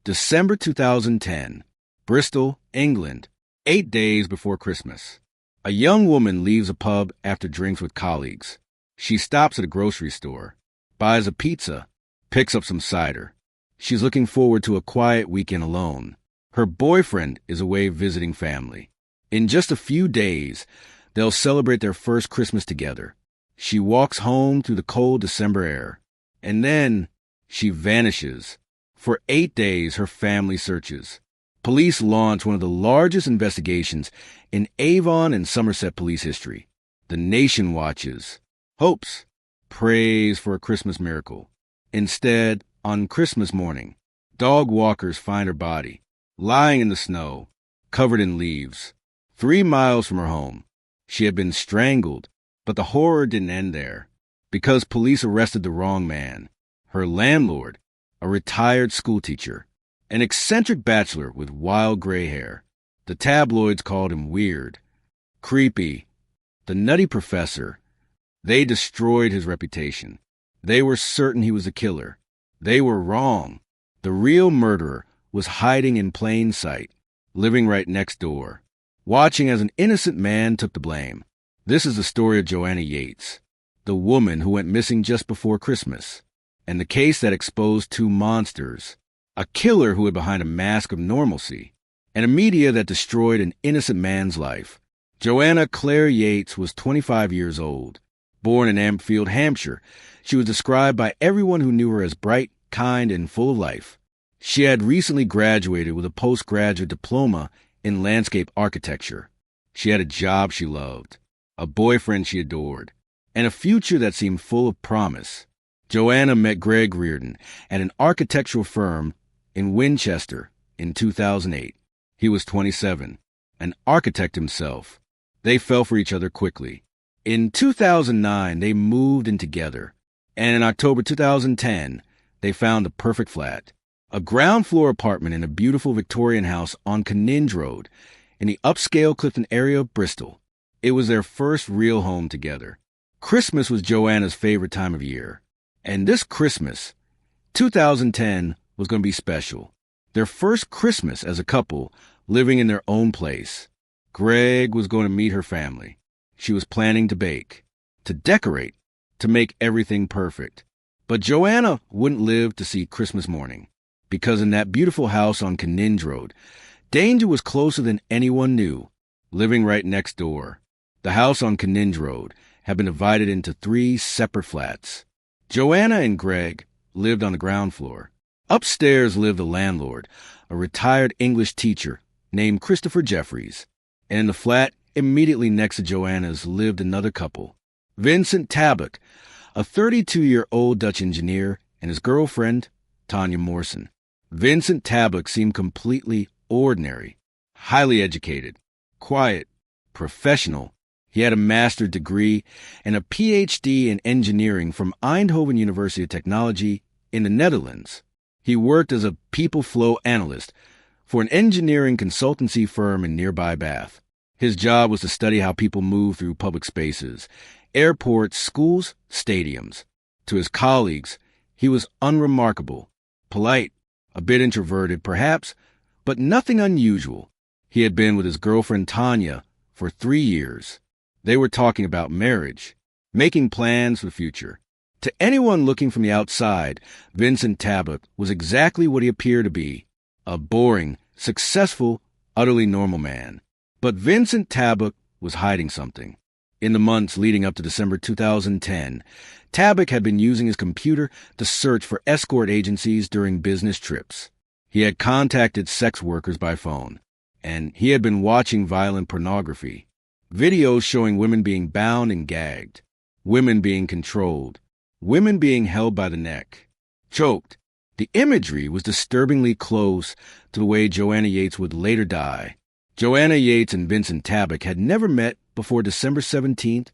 December 2010, Bristol, England, 8 days before Christmas. A young woman leaves a pub after drinks with colleagues. She stops at a grocery store, buys a pizza, picks up some cider. She's looking forward to a quiet weekend alone. Her boyfriend is away visiting family. In just a few days, they'll celebrate their first Christmas together. She walks home through the cold December air. And then she vanishes. For 8 days, her family searches. Police launch one of the largest investigations in Avon and Somerset police history. The nation watches, hopes, prays for a Christmas miracle. Instead, on Christmas morning, dog walkers find her body, lying in the snow, covered in leaves, 3 miles from her home. She had been strangled, but the horror didn't end there, because police arrested the wrong man. Her landlord, a retired schoolteacher, an eccentric bachelor with wild gray hair. The tabloids called him weird, creepy, the Nutty Professor. They destroyed his reputation. They were certain he was a killer. They were wrong. The real murderer was hiding in plain sight, living right next door, watching as an innocent man took the blame. This is the story of Joanna Yeates, the woman who went missing just before Christmas, and the case that exposed 2 monsters, a killer who hid behind a mask of normalcy, and a media that destroyed an innocent man's life. Joanna Claire Yeates was 25 years old. Born in Ampfield, Hampshire, she was described by everyone who knew her as bright, kind, and full of life. She had recently graduated with a postgraduate diploma in landscape architecture. She had a job she loved, a boyfriend she adored, and a future that seemed full of promise. Joanna met Greg Reardon at an architectural firm in Winchester in 2008. He was 27, an architect himself. They fell for each other quickly. In 2009, they moved in together, and in October 2010, they found the perfect flat, a ground-floor apartment in a beautiful Victorian house on Canninge Road in the upscale Clifton area of Bristol. It was their first real home together. Christmas was Joanna's favorite time of year, and this Christmas, 2010, was going to be special. Their first Christmas as a couple, living in their own place. Greg was going to meet her family. She was planning to bake, to decorate, to make everything perfect. But Joanna wouldn't live to see Christmas morning, because in that beautiful house on Canninge Road, danger was closer than anyone knew, living right next door. The house on Canninge Road had been divided into 3 separate flats. Joanna and Greg lived on the ground floor. Upstairs lived the landlord, a retired English teacher named Christopher Jefferies. And in the flat immediately next to Joanna's lived another couple, Vincent Tablock, a 32-year-old Dutch engineer, and his girlfriend, Tanya Morrison. Vincent Tablock seemed completely ordinary, highly educated, quiet, professional. He had a master's degree and a PhD in engineering from Eindhoven University of Technology in the Netherlands. He worked as a people flow analyst for an engineering consultancy firm in nearby Bath. His job was to study how people move through public spaces, airports, schools, stadiums. To his colleagues, he was unremarkable, polite, a bit introverted perhaps, but nothing unusual. He had been with his girlfriend Tanya for 3 years. They were talking about marriage, making plans for the future. To anyone looking from the outside, Vincent Tablock was exactly what he appeared to be, a boring, successful, utterly normal man. But Vincent Tablock was hiding something. In the months leading up to December 2010, Tablock had been using his computer to search for escort agencies during business trips. He had contacted sex workers by phone, and he had been watching violent pornography, videos showing women being bound and gagged, women being controlled, women being held by the neck, choked. The imagery was disturbingly close to the way Joanna Yeates would later die. Joanna Yeates and Vincent Tablock had never met before December 17,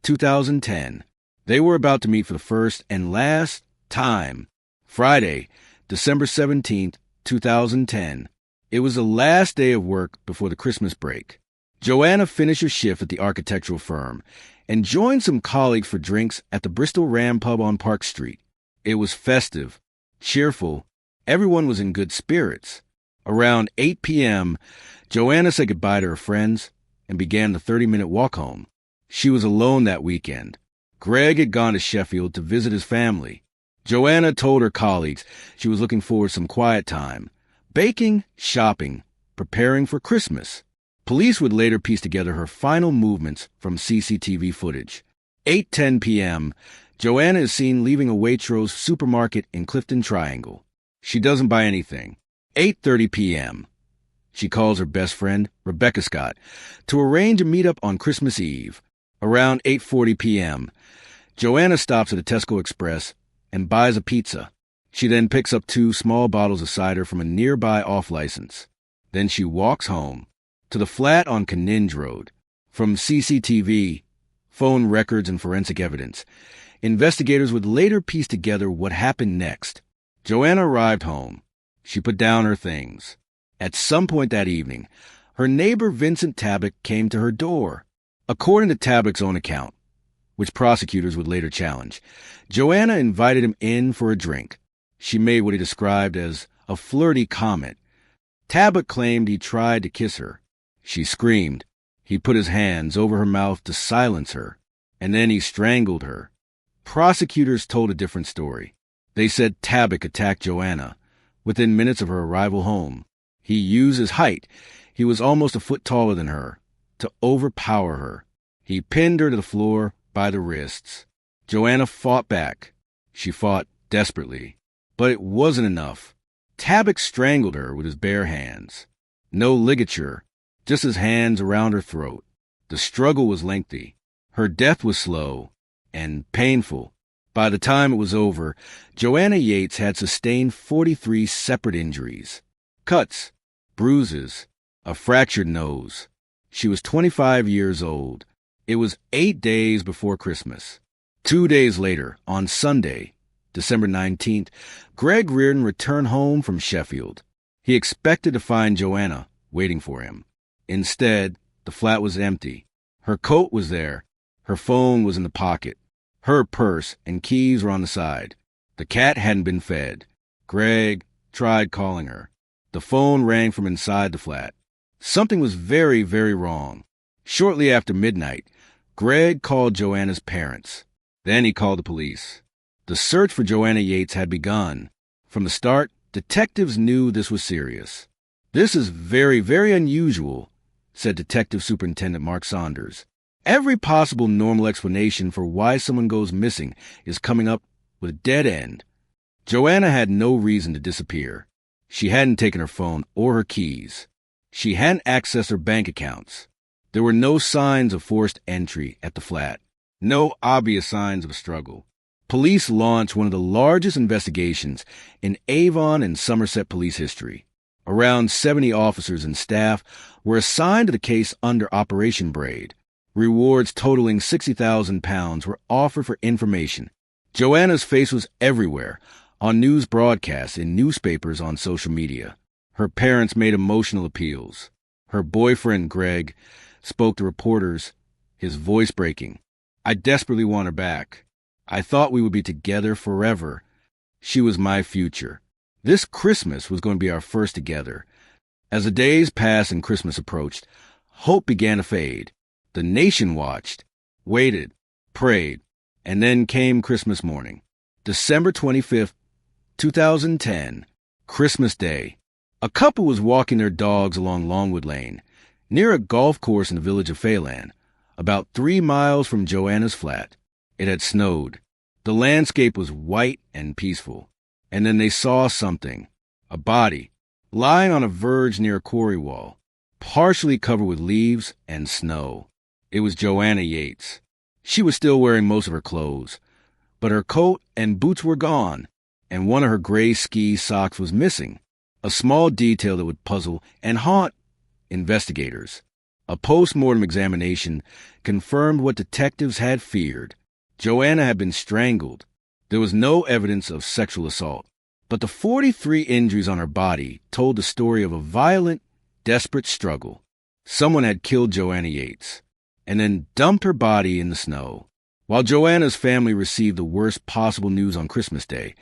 2010. They were about to meet for the first and last time. Friday, December 17, 2010. It was the last day of work before the Christmas break. Joanna finished her shift at the architectural firm and joined some colleagues for drinks at the Bristol Ram pub on Park Street. It was festive, cheerful, Everyone was in good spirits. Around 8 p.m., Joanna said goodbye to her friends and began the 30-minute walk home. She was alone that weekend. Greg had gone to Sheffield to visit his family. Joanna told her colleagues she was looking forward to some quiet time, baking, shopping, preparing for Christmas. Police would later piece together her final movements from CCTV footage. 8:10 p.m., Joanna is seen leaving a Waitrose supermarket in Clifton Triangle. She doesn't buy anything. 8:30 p.m., she calls her best friend, Rebecca Scott, to arrange a meetup on Christmas Eve. Around 8:40 p.m., Joanna stops at a Tesco Express and buys a pizza. She then picks up 2 small bottles of cider from a nearby off-license. Then she walks home to the flat on Caninge Road. From CCTV, phone records, and forensic evidence, investigators would later piece together what happened next. Joanna arrived home. She put down her things. At some point that evening, her neighbor Vincent Tabak came to her door. According to Tabak's own account, which prosecutors would later challenge, Joanna invited him in for a drink. She made what he described as a flirty comment. Tabak claimed he tried to kiss her. She screamed. He put his hands over her mouth to silence her, and then he strangled her. Prosecutors told a different story. They said Tabak attacked Joanna within minutes of her arrival home. He used his height, he was almost a foot taller than her, to overpower her. He pinned her to the floor by the wrists. Joanna fought back. She fought desperately. But it wasn't enough. Tabak strangled her with his bare hands. No ligature, just his hands around her throat. The struggle was lengthy. Her death was slow and painful. By the time it was over, Joanna Yeates had sustained 43 separate injuries. Cuts, bruises, a fractured nose. She was 25 years old. It was 8 days before Christmas. 2 days later, on Sunday, December 19th, Greg Reardon returned home from Sheffield. He expected to find Joanna waiting for him. Instead, the flat was empty. Her coat was there. Her phone was in the pocket. Her purse and keys were on the side. The cat hadn't been fed. Greg tried calling her. The phone rang from inside the flat. Something was very, very wrong. Shortly after midnight, Greg called Joanna's parents. Then he called the police. The search for Joanna Yeates had begun. From the start, detectives knew this was serious. "This is very, very unusual," said Detective Superintendent Mark Saunders. "Every possible normal explanation for why someone goes missing is coming up with a dead end." Joanna had no reason to disappear. She hadn't taken her phone or her keys. She hadn't accessed her bank accounts. There were no signs of forced entry at the flat. No obvious signs of a struggle. Police launched one of the largest investigations in Avon and Somerset police history. Around 70 officers and staff were assigned to the case under Operation Braid. Rewards totaling £60,000 were offered for information. Joanna's face was everywhere, on news broadcasts, in newspapers, on social media. Her parents made emotional appeals. Her boyfriend, Greg, spoke to reporters, his voice breaking. "I desperately want her back. I thought we would be together forever. She was my future. This Christmas was going to be our first together." As the days passed and Christmas approached, hope began to fade. The nation watched, waited, prayed, and then came Christmas morning. December 25th, 2010, Christmas Day. A couple was walking their dogs along Longwood Lane, near a golf course in the village of Phelan, about 3 miles from Joanna's flat. It had snowed. The landscape was white and peaceful. And then they saw something, a body, lying on a verge near a quarry wall, partially covered with leaves and snow. It was Joanna Yeates. She was still wearing most of her clothes, but her coat and boots were gone, and one of her gray ski socks was missing, a small detail that would puzzle and haunt investigators. A post-mortem examination confirmed what detectives had feared. Joanna had been strangled. There was no evidence of sexual assault, but the 43 injuries on her body told the story of a violent, desperate struggle. Someone had killed Joanna Yeates and then dumped her body in the snow. While Joanna's family received the worst possible news on Christmas Day,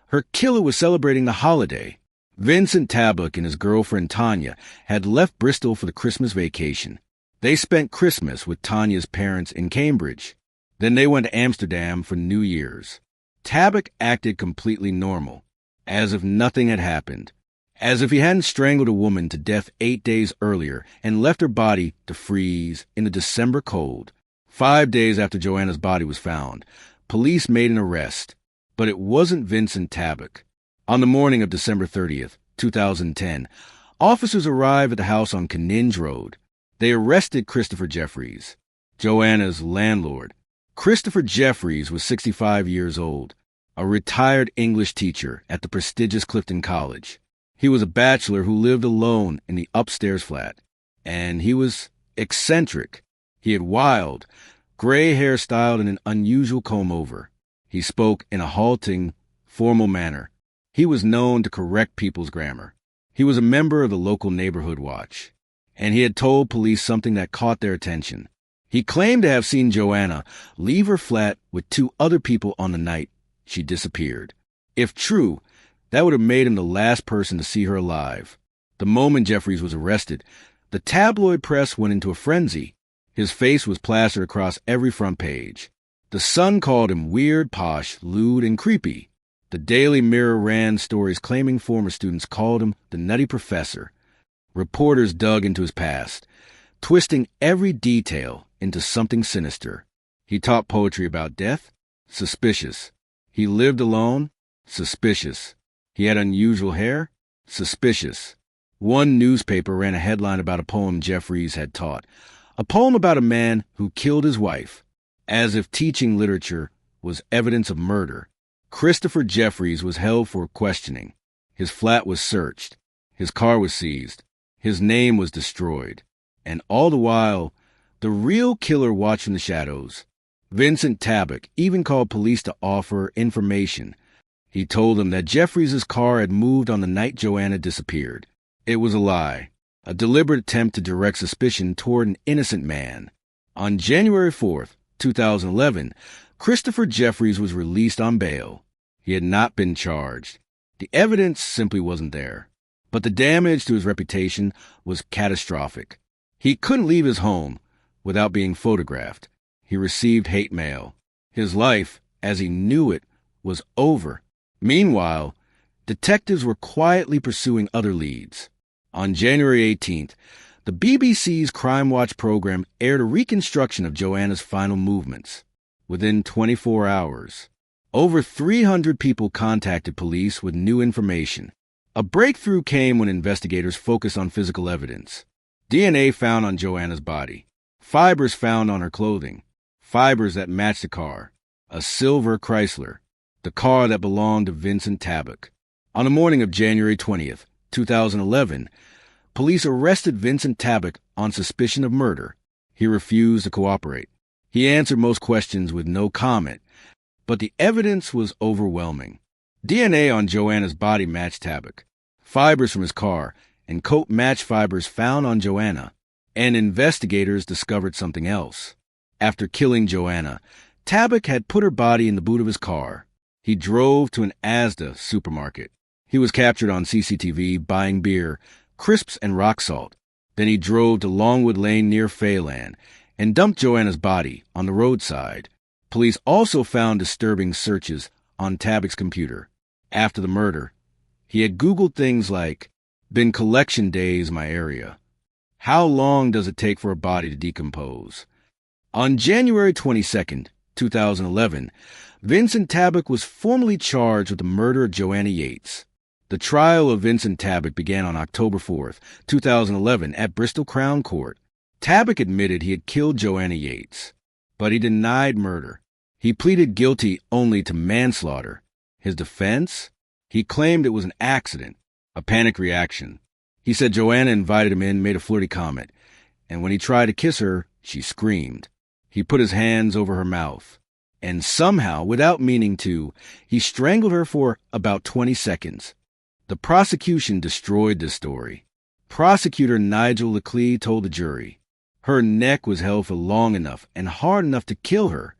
Her killer was celebrating the holiday. Vincent Tablock and his girlfriend Tanya had left Bristol for the Christmas vacation. They spent Christmas with Tanya's parents in Cambridge. Then they went to Amsterdam for New Year's. Tablock acted completely normal, as if nothing had happened, as if he hadn't strangled a woman to death 8 days earlier and left her body to freeze in the December cold. 5 days after Joanna's body was found, police made an arrest, but it wasn't Vincent Tablock. On the morning of December 30th, 2010, officers arrived at the house on Canninge Road. They arrested Christopher Jefferies, Joanna's landlord. Christopher Jefferies was 65 years old, a retired English teacher at the prestigious Clifton College. He was a bachelor who lived alone in the upstairs flat, and he was eccentric. He had wild, gray hair styled in an unusual comb-over. He spoke in a halting, formal manner. He was known to correct people's grammar. He was a member of the local neighborhood watch, and he had told police something that caught their attention. He claimed to have seen Joanna leave her flat with 2 other people on the night she disappeared. If true, that would have made him the last person to see her alive. The moment Jefferies was arrested, the tabloid press went into a frenzy. His face was plastered across every front page. The Sun called him weird, posh, lewd, and creepy. The Daily Mirror ran stories claiming former students called him the Nutty Professor. Reporters dug into his past, twisting every detail into something sinister. He taught poetry about death? Suspicious. He lived alone? Suspicious. He had unusual hair? Suspicious. One newspaper ran a headline about a poem Jefferies had taught, a poem about a man who killed his wife, as if teaching literature was evidence of murder. Christopher Jefferies was held for questioning. His flat was searched. His car was seized. His name was destroyed. And all the while, the real killer watched from the shadows. Vincent Tablock even called police to offer information. He told them that Jefferies' car had moved on the night Joanna disappeared. It was a lie, a deliberate attempt to direct suspicion toward an innocent man. On January 4th, 2011, Christopher Jefferies was released on bail. He had not been charged. The evidence simply wasn't there. But the damage to his reputation was catastrophic. He couldn't leave his home without being photographed. He received hate mail. His life, as he knew it, was over. Meanwhile, detectives were quietly pursuing other leads. On January 18th, the BBC's Crime Watch program aired a reconstruction of Joanna's final movements. Within 24 hours, over 300 people contacted police with new information. A breakthrough came when investigators focused on physical evidence. DNA found on Joanna's body, fibers found on her clothing, fibers that matched the car, a silver Chrysler, the car that belonged to Vincent Tablock. On the morning of January 20th, 2011, police arrested Vincent Tablock on suspicion of murder. He refused to cooperate. He answered most questions with no comment, but the evidence was overwhelming. DNA on Joanna's body matched Tablock. Fibers from his car and coat matched fibers found on Joanna, and investigators discovered something else. After killing Joanna, Tablock had put her body in the boot of his car. He drove to an Asda supermarket. He was captured on CCTV buying beer, crisps, and rock salt. Then he drove to Longwood Lane near Fayland and dumped Joanna's body on the roadside. Police also found disturbing searches on Tablock's computer. After the murder, he had Googled things like, "Been collection days my area. How long does it take for a body to decompose?" On January 22nd, 2011, Vincent Tablock was formally charged with the murder of Joanna Yeates. The trial of Vincent Tablock began on October 4th, 2011 at Bristol Crown Court. Tablock admitted he had killed Joanna Yeates, but he denied murder. He pleaded guilty only to manslaughter. His defense? He claimed it was an accident, a panic reaction. He said Joanna invited him in, made a flirty comment, and when he tried to kiss her, she screamed. He put his hands over her mouth, and somehow, without meaning to, he strangled her for about 20 seconds. The prosecution destroyed this story. Prosecutor Nigel Leclerc told the jury, her neck was held for long enough and hard enough to kill her.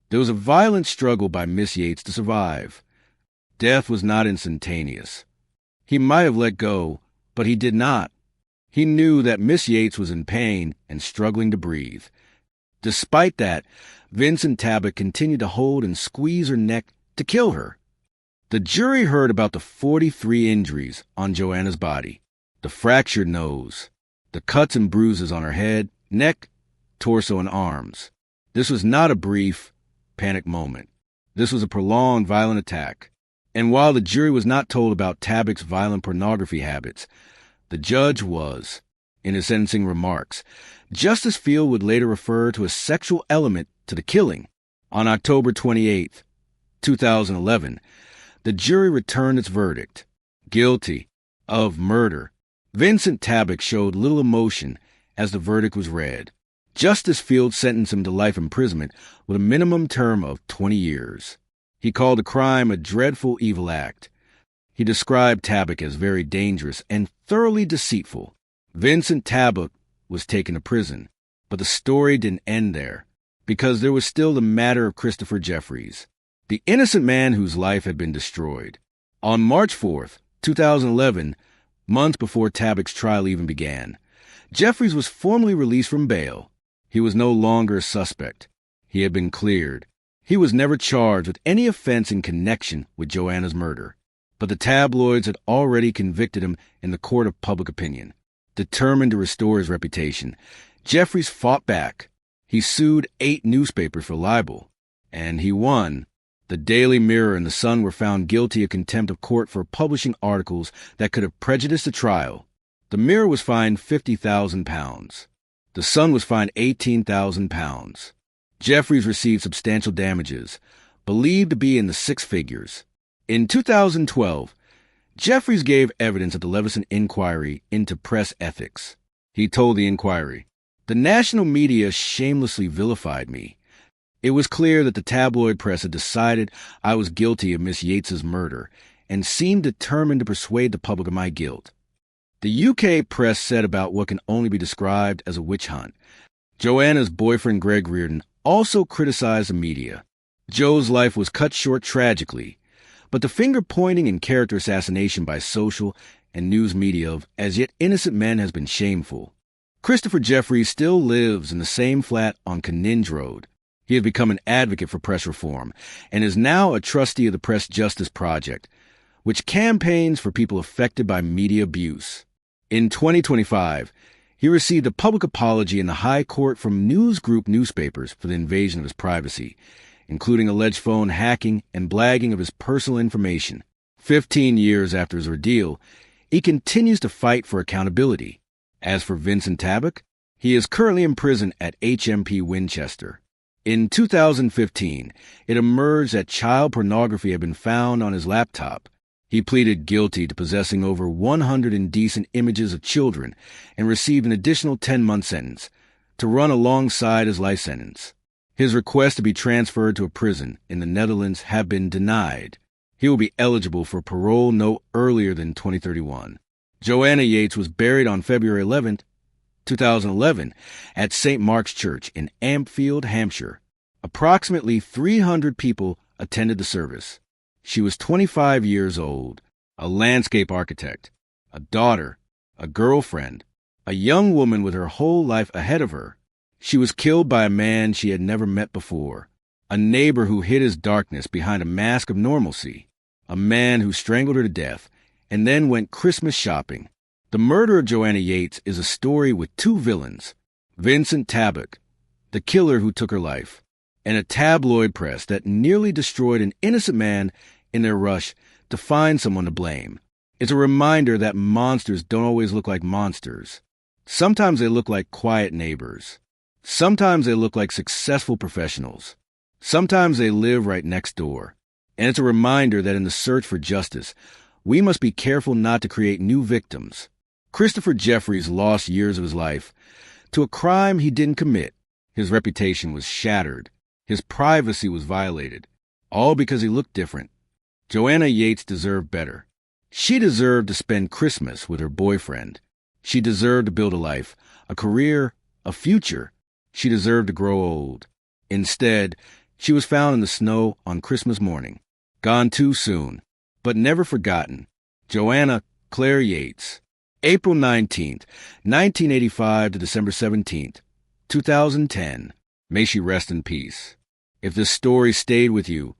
There was a violent struggle by Miss Yeates to survive. death was not instantaneous. He might have let go, but he did not. He knew that Miss Yeates was in pain and struggling to breathe. Despite that, Vincent Tabak continued to hold and squeeze her neck to kill her. The jury heard about the 43 injuries on Joanna's body, the fractured nose, the cuts and bruises on her head, neck, torso, and arms. This was not a brief, panic moment. This was a prolonged, violent attack. And while the jury was not told about Tabak's violent pornography habits, the judge was. In his sentencing remarks, Justice Field would later refer to a sexual element to the killing. On October 28, 2011, the jury returned its verdict, guilty of murder. Vincent Tabak showed little emotion as the verdict was read. Justice Field sentenced him to life imprisonment with a minimum term of 20 years. He called the crime a dreadful evil act. He described Tabak as very dangerous and thoroughly deceitful. Vincent Tabak was taken to prison, but the story didn't end there, because there was still the matter of Christopher Jefferies, the innocent man whose life had been destroyed. On March 4th, 2011, months before Tabak's trial even began, Jefferies was formally released from bail. He was no longer a suspect. He had been cleared. He was never charged with any offense in connection with Joanna's murder. But the tabloids had already convicted him in the court of public opinion. Determined to restore his reputation, Jefferies fought back. He sued 8 newspapers for libel, and he won. The Daily Mirror and The Sun were found guilty of contempt of court for publishing articles that could have prejudiced the trial. The Mirror was fined £50,000. The Sun was fined £18,000. Jefferies received substantial damages, believed to be in the 6 figures. In 2012, Jefferies gave evidence at the Leveson inquiry into press ethics. He told the inquiry, "The national media shamelessly vilified me. It was clear that the tabloid press had decided I was guilty of Miss Yates's murder and seemed determined to persuade the public of my guilt." The UK press said about what can only be described as a witch hunt. Joanna's boyfriend Greg Reardon also criticized the media. Joe's life was cut short tragically, but the finger-pointing and character assassination by social and news media of as yet innocent men has been shameful. Christopher Jefferies still lives in the same flat on Caninge Road. He has become an advocate for press reform and is now a trustee of the Press Justice Project, which campaigns for people affected by media abuse. In 2025, he received a public apology in the High Court from News Group newspapers for the invasion of his privacy, including alleged phone hacking and blagging of his personal information. 15 years after his ordeal, he continues to fight for accountability. As for Vincent Tabak, he is currently in prison at HMP Winchester. In 2015, it emerged that child pornography had been found on his laptop. He pleaded guilty to possessing over 100 indecent images of children and received an additional 10-month sentence to run alongside his life sentence. His request to be transferred to a prison in the Netherlands have been denied. He will be eligible for parole no earlier than 2031. Joanna Yeates was buried on February 11, 2011, at St. Mark's Church in Ampfield, Hampshire. Approximately 300 people attended the service. She was 25 years old, a landscape architect, a daughter, a girlfriend, a young woman with her whole life ahead of her. She was killed by a man she had never met before, a neighbor who hid his darkness behind a mask of normalcy, a man who strangled her to death and then went Christmas shopping. The murder of Joanna Yeates is a story with 2 villains, Vincent Tabak, the killer who took her life, and a tabloid press that nearly destroyed an innocent man in their rush to find someone to blame. It's a reminder that monsters don't always look like monsters. Sometimes they look like quiet neighbors. Sometimes they look like successful professionals. Sometimes they live right next door. And it's a reminder that in the search for justice, we must be careful not to create new victims. Christopher Jefferies lost years of his life to a crime he didn't commit. His reputation was shattered. His privacy was violated, all because he looked different. Joanna Yeates deserved better. She deserved to spend Christmas with her boyfriend. She deserved to build a life, a career, a future. She deserved to grow old. Instead, she was found in the snow on Christmas morning, gone too soon. but never forgotten. Joanna Yeates. April 19th, 1985 to December 17th, 2010. May she rest in peace. If this story stayed with you,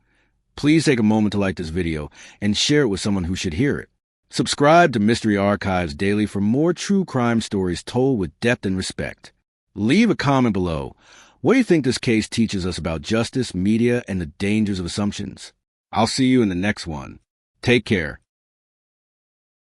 please take a moment to like this video and share it with someone who should hear it. Subscribe to Mystery Archives Daily for more true crime stories told with depth and respect. Leave a comment below. What do you think this case teaches us about justice, media, and the dangers of assumptions? I'll see you in the next one. Take care.